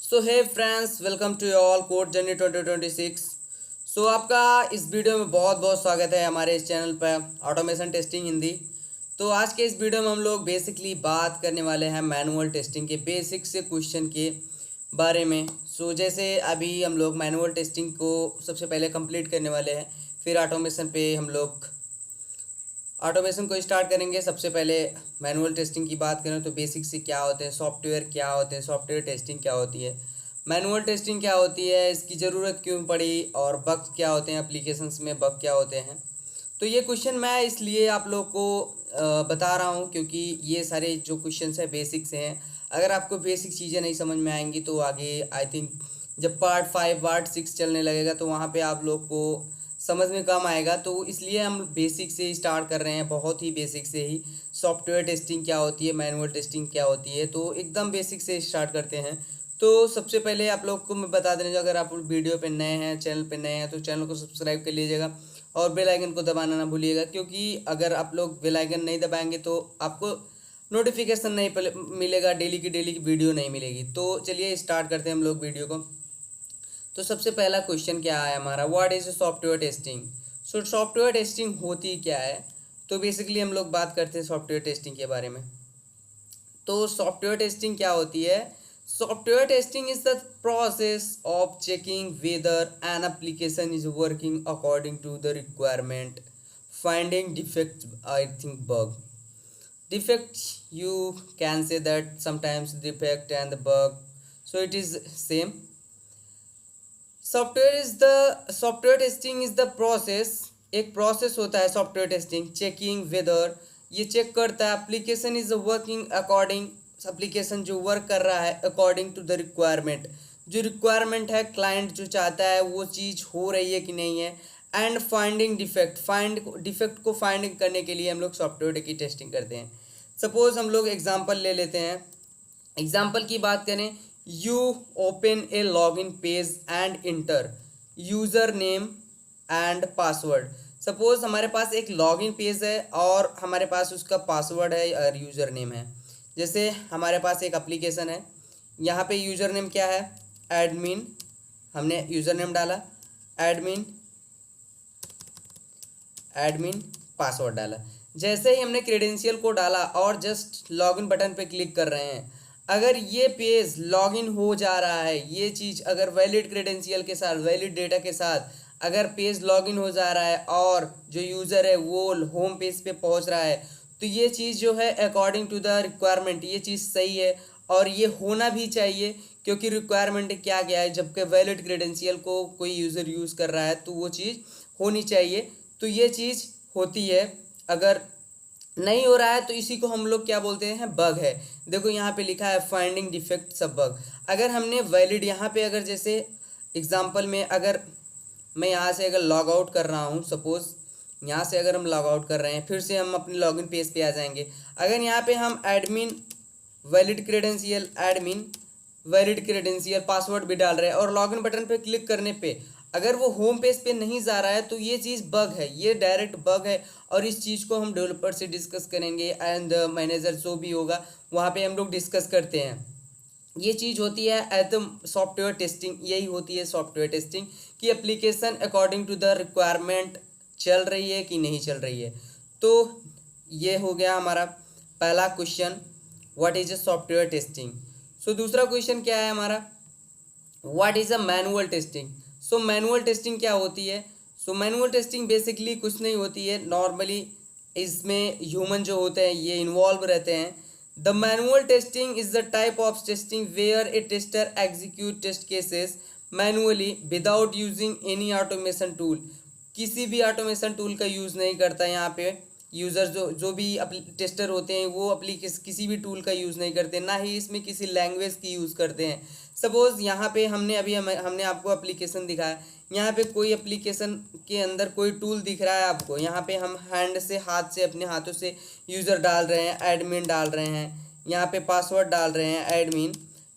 So hey friends, welcome to all code journey 2026। So आपका इस video में बहुत बहुत स्वागत है हमारे इस चैनल पर ऑटोमेशन टेस्टिंग हिंदी। तो आज के इस वीडियो में हम लोग बेसिकली बात करने वाले हैं मैनुअल टेस्टिंग के बेसिक से क्वेश्चन के बारे में। सो जैसे अभी हम लोग मैनुअल टेस्टिंग को सबसे पहले कंप्लीट करने वाले हैं, फिर ऑटोमेशन पे हम लोग ऑटोमेशन को स्टार्ट करेंगे। सबसे पहले मैनुअल टेस्टिंग की बात करें तो बेसिक से क्या होते हैं, सॉफ्टवेयर क्या होते हैं, सॉफ्टवेयर टेस्टिंग क्या होती है, मैनुअल टेस्टिंग क्या होती है, इसकी ज़रूरत क्यों पड़ी, और बग क्या होते हैं, एप्लीकेशंस में बग क्या होते हैं। तो ये क्वेश्चन मैं इसलिए आप लोग को बता रहा हूँ क्योंकि ये सारे जो क्वेश्चन है बेसिक से हैं। अगर आपको बेसिक चीज़ें नहीं समझ में आएंगी तो आगे आई थिंक जब पार्ट 5 पार्ट 6 चलने लगेगा तो वहाँ पे आप लोग को समझ में कम आएगा। तो इसलिए हम बेसिक से स्टार्ट कर रहे हैं, बहुत ही बेसिक से ही। सॉफ्टवेयर टेस्टिंग क्या होती है, मैनुअल टेस्टिंग क्या होती है, तो एकदम बेसिक से स्टार्ट करते हैं। तो सबसे पहले आप लोग को मैं बता देना, जो अगर आप वीडियो पे नए हैं, चैनल पे नए हैं, तो चैनल को सब्सक्राइब कर लीजिएगा और बेल आइकन को दबाना ना भूलिएगा, क्योंकि अगर आप लोग बेल आइकन नहीं दबाएंगे तो आपको नोटिफिकेशन नहीं मिलेगा, डेली की वीडियो नहीं मिलेगी। तो चलिए स्टार्ट करते हैं हम लोग वीडियो को। तो सबसे पहला क्वेश्चन क्या है हमारा, what is software testing. So software testing होती क्या है। तो बेसिकली हम लोग बात करते हैं सॉफ्टवेयर टेस्टिंग के बारे में। तो सॉफ्टवेयर टेस्टिंग क्या होती है। Software testing is the process of checking whether an application is working according to the requirement, finding defect, I think bug defect, you can say that sometimes defect and the bug, so it is same. Software testing is the process, एक process होता है software testing. Checking weather, ये check करता है application is working according, application जो work कर रहा है अकॉर्डिंग टू द रिक्वायरमेंट, जो रिक्वायरमेंट है क्लाइंट जो चाहता है वो चीज़ हो रही है कि नहीं है। एंड फाइंडिंग डिफेक्ट, डिफेक्ट को फाइंडिंग करने के लिए हम लोग सॉफ्टवेयर की टेस्टिंग करते हैं। सपोज हम लोग एग्जांपल ले लेते हैं। एग्जाम्पल की बात करें, you open A login page and inter user name and password. Suppose हमारे पास एक लॉगिन पेज है और हमारे पास उसका पासवर्ड है और यूज़र नेम है। जैसे हमारे पास एक एप्लीकेशन है, यहाँ पे यूज़र नेम क्या है, एडमिन, हमने यूज़र नेम डाला, एडमिन एडमिन पासवर्ड डाला। जैसे ही हमने क्रेडेंशियल को डाला और जस्ट लॉगिन बटन पे क्लिक कर रहे हैं, अगर ये पेज लॉगिन हो जा रहा है, ये चीज़ अगर वैलिड क्रेडेंशियल के साथ, वैलिड डेटा के साथ अगर पेज लॉगिन हो जा रहा है और जो यूज़र है वो होम पेज पे पहुंच रहा है, तो ये चीज़ जो है अकॉर्डिंग टू द रिक्वायरमेंट ये चीज़ सही है और ये होना भी चाहिए। क्योंकि रिक्वायरमेंट क्या क्या है, जबकि वैलिड क्रेडेंशियल को कोई यूज़र यूज़ कर रहा है तो वो चीज़ होनी चाहिए। तो ये चीज़ होती है। अगर नहीं हो रहा है तो इसी को हम लोग क्या बोलते हैं, बग है। देखो यहाँ पे लिखा है फाइंडिंग डिफेक्ट सब बग। अगर हमने वैलिड यहाँ पे अगर जैसे एग्जांपल में अगर मैं यहाँ से अगर लॉग आउट कर रहा हूँ, सपोज यहाँ से अगर हम लॉग आउट कर रहे हैं, फिर से हम अपने लॉगिन पेज पे आ जाएंगे। अगर यहाँ पे हम admin valid credential, admin valid credential password भी डाल रहे हैं और लॉगिन बटन पे क्लिक करने पे अगर वो होम पेज पे नहीं जा रहा है तो ये चीज़ बग है, ये डायरेक्ट बग है। और इस चीज़ को हम डेवलपर से डिस्कस करेंगे एंड मैनेजर जो भी होगा वहाँ पे हम लोग डिस्कस करते हैं। ये चीज़ होती है एट द सॉफ्टवेयर टेस्टिंग, यही होती है सॉफ्टवेयर टेस्टिंग कि application according to the requirement चल रही है कि नहीं चल रही है। तो ये हो गया हमारा पहला question, what is a software testing. So दूसरा क्वेश्चन क्या है हमारा, what is a manual testing. So manual testing क्या होती है। सो मैनुअल टेस्टिंग बेसिकली कुछ नहीं होती है, नॉर्मली इसमें ह्यूमन जो होते हैं ये इन्वॉल्व रहते हैं। The manual testing is the type of testing where a tester execute test cases manually without using any automation tool. किसी भी ऑटोमेशन टूल का यूज़ नहीं करता यहाँ पे यूज़र, जो भी टेस्टर होते हैं वो किसी भी टूल का यूज़ नहीं करते, ना ही इसमें किसी लैंग्वेज की यूज़ करते हैं। सपोज़ यहाँ पे हमने आपको एप्लीकेशन दिखाया, यहाँ पे कोई एप्लीकेशन के अंदर कोई टूल दिख रहा है आपको, यहाँ पे हम हैंड से, हाथ से, अपने हाथों से यूज़र डाल रहे हैं, एडमिन डाल रहे हैं, यहाँ पे पासवर्ड डाल रहे हैं एडमिन।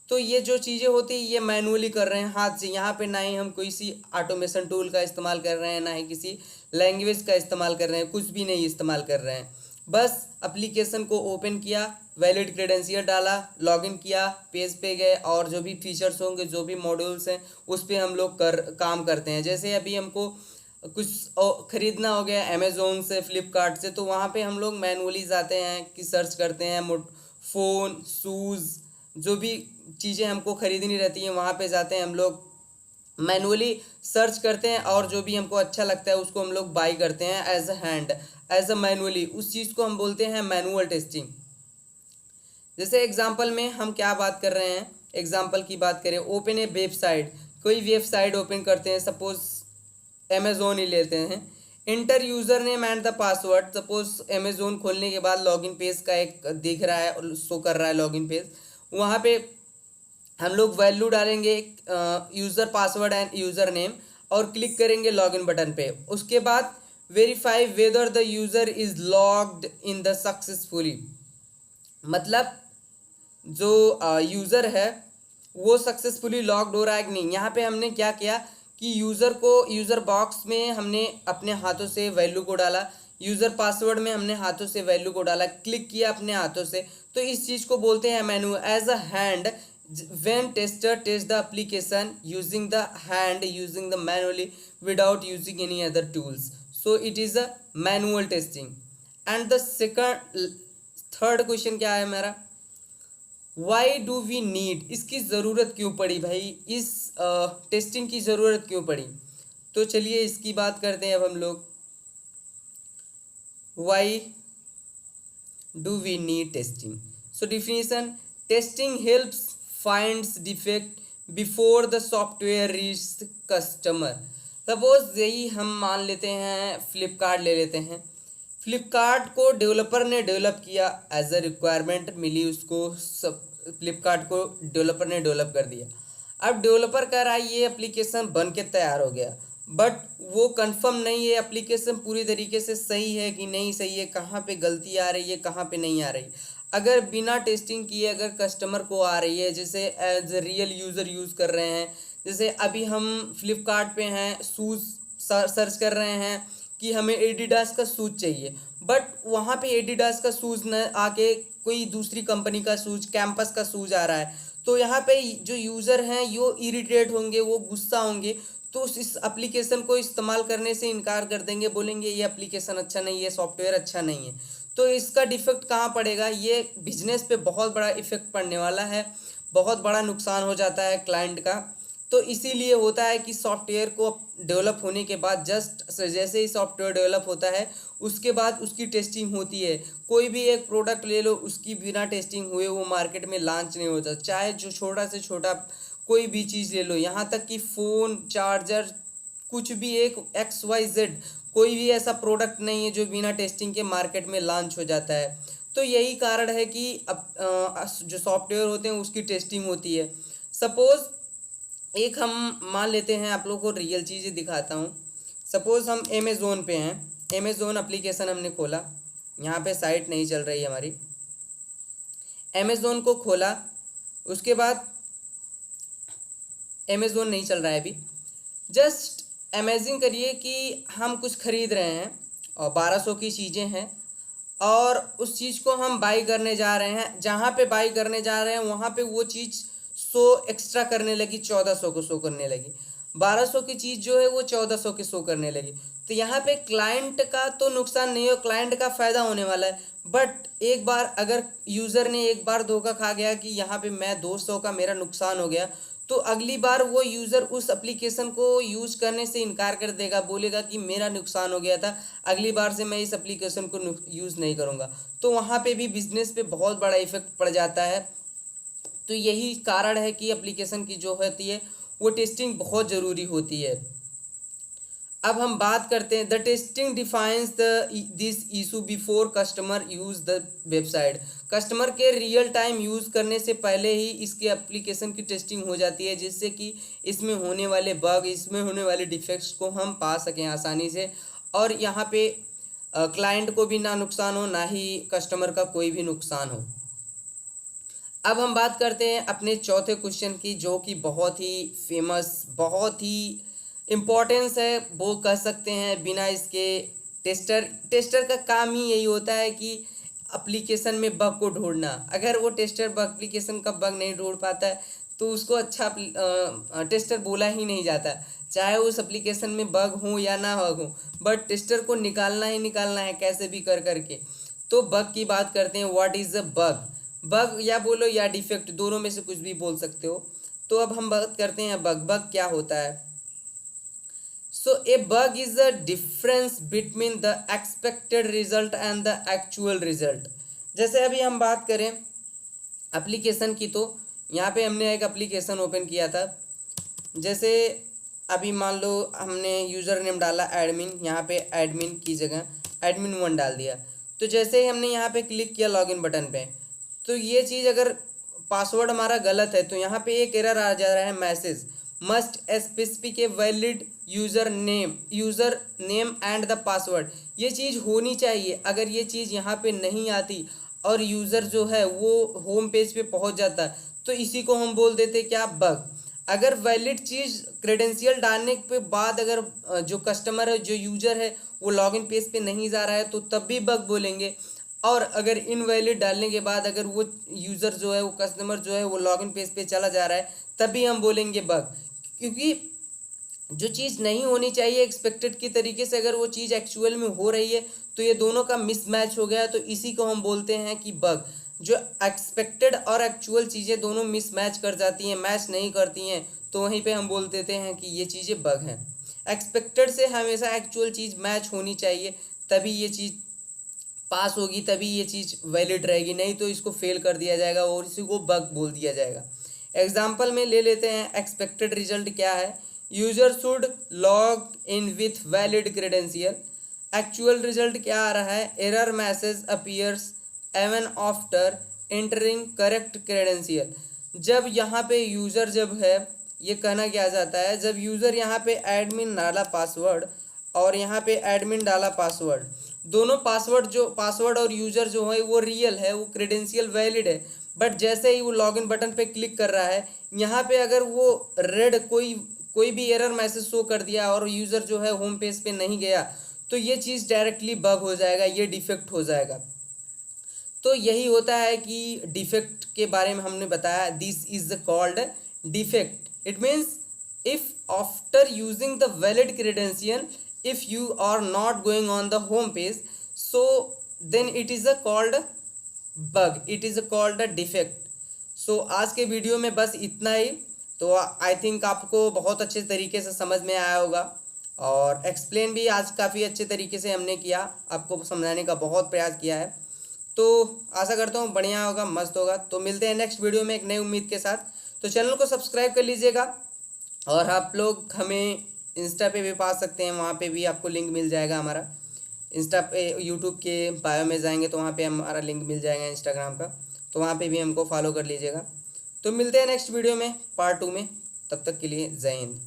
तो ये जो चीज़ें होती है ये मैनुअली कर रहे हैं हाथ से। यहाँ पे ना ही हम कोई सी ऑटोमेशन टूल का इस्तेमाल कर रहे हैं, ना ही किसी लैंग्वेज का इस्तेमाल कर रहे हैं, कुछ भी नहीं इस्तेमाल कर रहे हैं। बस एप्लीकेशन को ओपन किया, वैलिड क्रेडेंशियल डाला, लॉगिन किया, पेज पे गए और जो भी फीचर्स होंगे, जो भी मॉड्यूल्स हैं उस पर हम लोग काम करते हैं। जैसे अभी हमको कुछ खरीदना हो गया अमेज़ोन से, फ्लिपकार्ट से, तो वहाँ पे हम लोग मैनुअली जाते हैं कि सर्च करते हैं फ़ोन, शूज़, जो भी चीज़ें हमको खरीदनी रहती हैं वहाँ पे जाते हैं हम लोग, मैनुअली सर्च करते हैं और जो भी हमको अच्छा लगता है उसको हम लोग बाई करते हैं as a hand, as a manually. उस चीज़ को हम बोलते हैं मैनुअल टेस्टिंग। जैसे एग्जांपल में हम क्या बात कर रहे हैं, एग्जांपल की बात करें, ओपन ए वेबसाइट, कोई वेबसाइट ओपन करते हैं, सपोज अमेज़ोन ही लेते हैं। Inter user name and the password, suppose Amazon खोलने के बाद लॉगिन पेज का एक दिख रहा है और शो कर रहा है लॉगिन पेज, वहाँ पे हम लोग वैल्यू डालेंगे user password end user name और क्लिक करेंगे लॉगिन बटन पे। उसके बाद verify whether the user is logged in the successfully, मतलब जो यूज़र है वो सक्सेसफुली लॉग्ड हो रहा है कि नहीं। यहाँ पे हमने क्या किया कि यूज़र को यूज़र बॉक्स में हमने अपने हाथों से वैल्यू को डाला, यूज़र पासवर्ड में हमने हाथों से वैल्यू को डाला, क्लिक किया अपने हाथों से, तो इस चीज़ को बोलते हैं manu as a hand. when tester test the application using the hand, using the manually without using any other tools, so it is a manual testing. And the third question क्या है मेरा, वाई डू वी नीड, इसकी ज़रूरत क्यों पड़ी भाई, इस testing की ज़रूरत क्यों पड़ी। तो चलिए इसकी बात करते हैं अब हम लोग, why do we need testing. So definition, testing helps finds defect before the software reach customer. Suppose यही हम मान लेते हैं फ्लिपकार्ट ले लेते हैं, फ्लिपकार्ट को डेवलपर ने डेवलप किया, एज अ रिक्वायरमेंट मिली उसको, सब फ्लिपकार्ट को डेवलपर ने डेवलप कर दिया। अब डेवलपर कह रहा है ये एप्लीकेशन बन के तैयार हो गया, बट वो कंफर्म नहीं है एप्लीकेशन पूरी तरीके से सही है कि नहीं सही है, कहाँ पे गलती आ रही है, कहाँ पे नहीं आ रही। अगर बिना टेस्टिंग किए अगर कस्टमर को आ रही है, जैसे एज रियल यूज़र यूज़ कर रहे हैं, जैसे अभी हम फ्लिपकार्ट पे हैं, शूज़ सर्च कर रहे हैं कि हमें एडिडास का शूज़ चाहिए, बट वहाँ पे एडिडास का शूज़ न आके कोई दूसरी कंपनी का शूज़, कैंपस का शूज़ आ रहा है, तो यहाँ पे जो यूज़र हैं वो इरिटेट होंगे, वो गुस्सा होंगे, तो इस एप्लीकेशन को इस्तेमाल करने से इनकार कर देंगे, बोलेंगे ये एप्लीकेशन अच्छा नहीं है, सॉफ्टवेयर अच्छा नहीं है। तो इसका डिफेक्ट कहाँ पड़ेगा, ये बिजनेस पे बहुत बड़ा इफेक्ट पड़ने वाला है, बहुत बड़ा नुकसान हो जाता है क्लाइंट का। तो इसीलिए होता है कि सॉफ्टवेयर को डेवलप होने के बाद जस्ट जैसे ही सॉफ्टवेयर डेवलप होता है उसके बाद उसकी टेस्टिंग होती है। कोई भी एक प्रोडक्ट ले लो, उसकी बिना टेस्टिंग हुए वो मार्केट में लॉन्च नहीं होता, चाहे जो छोटा से छोटा कोई भी चीज़ ले लो, यहाँ तक कि फ़ोन, चार्जर, कुछ भी एक XYZ, कोई भी ऐसा प्रोडक्ट नहीं है जो बिना टेस्टिंग के मार्केट में लॉन्च हो जाता है। तो यही कारण है कि अब जो सॉफ्टवेयर होते हैं उसकी टेस्टिंग होती है। सपोज़ एक हम मान लेते हैं, आप लोगों को रियल चीज़ें दिखाता हूँ। सपोज़ हम अमेज़ोन पे हैं, अमेज़ोन एप्लीकेशन हमने खोला, यहाँ पे साइट नहीं चल रही हमारी, अमेज़ोन को खोला, उसके बाद अमेज़ोन नहीं चल रहा है अभी। जस्ट इमेजिन करिए कि हम कुछ खरीद रहे हैं और 1200 की चीज़ें हैं और उस चीज़ को हम बाई करने जा रहे हैं, जहाँ पे बाई करने जा रहे हैं वहाँ पे वो चीज़ 100 एक्स्ट्रा करने लगी, 1400 को शो करने लगी, 1200 की चीज़ जो है वो 1400 के शो करने लगी। तो यहाँ पे क्लाइंट का तो नुकसान नहीं हो, क्लाइंट का फ़ायदा होने वाला है। बट एक बार अगर यूज़र ने एक बार धोखा खा गया कि यहाँ पे मैं 200 का मेरा नुकसान हो गया, तो अगली बार वो यूज़र उस एप्लीकेशन को यूज़ करने से इनकार कर देगा, बोलेगा कि मेरा नुकसान हो गया था, अगली बार से मैं इस एप्लीकेशन को यूज़ नहीं करूँगा। तो वहाँ पे भी बिजनेस पे बहुत बड़ा इफेक्ट पड़ जाता है। तो यही कारण है कि एप्लीकेशन की जो होती है वो टेस्टिंग बहुत ज़रूरी होती है। अब हम बात करते हैं, the testing defines the this issue before customer use the website. Customer के रियल टाइम यूज़ करने से पहले ही इसकी एप्लीकेशन की टेस्टिंग हो जाती है, जिससे कि इसमें होने वाले बग, इसमें होने वाले डिफेक्ट्स को हम पा सकें आसानी से, और यहाँ पे क्लाइंट को भी ना नुकसान हो, ना ही कस्टमर का कोई भी नुकसान हो। अब हम बात करते हैं अपने चौथे क्वेश्चन की, जो कि बहुत ही फेमस, बहुत ही इम्पोर्टेंस है, वो कह सकते हैं बिना इसके टेस्टर का काम ही यही होता है कि एप्लीकेशन में बग को ढूंढना। अगर वो टेस्टर बग एप्लीकेशन का बग नहीं ढूंढ पाता है तो उसको अच्छा टेस्टर बोला ही नहीं जाता, चाहे उस एप्लीकेशन में बग हो या ना हो, बट टेस्टर को निकालना ही निकालना है कैसे भी कर करके। तो बग की बात करते हैं। What is a bug? Bug या बोलो या डिफेक्ट, दोनों में से कुछ भी बोल सकते हो। तो अब हम बात करते हैं बग। बग क्या होता है? So a bug is a difference between the expected result and the actual result। जैसे अभी हम बात करें एप्लीकेशन की, तो यहाँ पे हमने एक एप्लीकेशन ओपन किया था। जैसे अभी मान लो हमने यूज़र नेम डाला एडमिन, यहाँ पे एडमिन की जगह एडमिन 1 डाल दिया। तो जैसे ही हमने यहाँ पे क्लिक किया लॉगिन बटन पे, तो ये चीज़ अगर पासवर्ड हमारा गलत है तो यहाँ पे एक एरर आ जा रहा है, message must specific a valid user name and the password. ये चीज़ होनी चाहिए। अगर ये चीज़ यहाँ पे नहीं आती और यूज़र जो है वो होम पेज पे पहुँच जाता, तो इसी को हम बोल देते क्या, बग। अगर वैलिड चीज़ क्रेडेंशियल डालने के बाद अगर जो कस्टमर है, जो यूज़र है, वो लॉगिन पेज पे नहीं जा रहा है तो तब भी बग बोलेंगे। और अगर इनवैलिड डालने के बाद अगर वो यूज़र जो है, वो कस्टमर जो है, वो लॉगिन पेज पे चला जा रहा है तभी हम बोलेंगे बग। क्योंकि जो चीज़ नहीं होनी चाहिए एक्सपेक्टेड की तरीके से अगर वो चीज़ एक्चुअल में हो रही है तो ये दोनों का मिसमैच हो गया, तो इसी को हम बोलते हैं कि बग। जो एक्सपेक्टेड और एक्चुअल चीज़ें दोनों मिसमैच कर जाती हैं, मैच नहीं करती हैं, तो वहीं पे हम बोल देते हैं कि ये चीज़ें बग हैं। एक्सपेक्टेड से हमेशा एक्चुअल चीज़ मैच होनी चाहिए, तभी ये चीज़ पास होगी, तभी ये चीज़ वैलिड रहेगी, नहीं तो इसको फेल कर दिया जाएगा और इसी को बग बोल दिया जाएगा। एग्जाम्पल में ले लेते हैं एक्सपेक्टेड रिजल्ट क्या है। User should log in with valid credential. Actual result क्या आ रहा है, error message appears even after entering correct credential. जब यहाँ पे यूज़र जब है, ये कहना क्या जाता है, जब यूज़र यहाँ पे एडमिन डाला पासवर्ड और यहाँ पे एडमिन डाला पासवर्ड, दोनों पासवर्ड और यूज़र जो है वो रियल है, वो क्रेडेंशियल वैलिड है, बट जैसे ही वो लॉगिन बटन पे क्लिक कर रहा है, यहाँ पे अगर वो रेड कोई भी एरर मैसेज शो कर दिया और यूज़र जो है होम पेज पे नहीं गया, तो ये चीज़ डायरेक्टली बग हो जाएगा, ये डिफेक्ट हो जाएगा। तो यही होता है कि डिफेक्ट के बारे में हमने बताया। This is called defect. It means if after using the valid credential if you are not going on the home page, so then it is a called bug, it is a called a defect। so आज के video में बस इतना ही। तो I think आपको बहुत अच्छे तरीके से समझ में आया होगा और एक्सप्लेन भी आज काफ़ी अच्छे तरीके से हमने किया, आपको समझाने का बहुत प्रयास किया है। तो आशा करता हूँ बढ़िया होगा, मस्त होगा। तो मिलते हैं नेक्स्ट वीडियो में एक नई उम्मीद के साथ। तो चैनल को सब्सक्राइब कर लीजिएगा और आप लोग हमें इंस्टा पे भी पा सकते हैं, वहाँ पे भी आपको लिंक मिल जाएगा हमारा। इंस्टा पे यूट्यूब के बायो में जाएंगे तो वहाँ पे हमारा लिंक मिल जाएगा इंस्टाग्राम का, तो वहाँ पे भी हमको फॉलो कर लीजिएगा। तो मिलते हैं नेक्स्ट वीडियो में पार्ट 2 में, तब तक के लिए जय हिंद।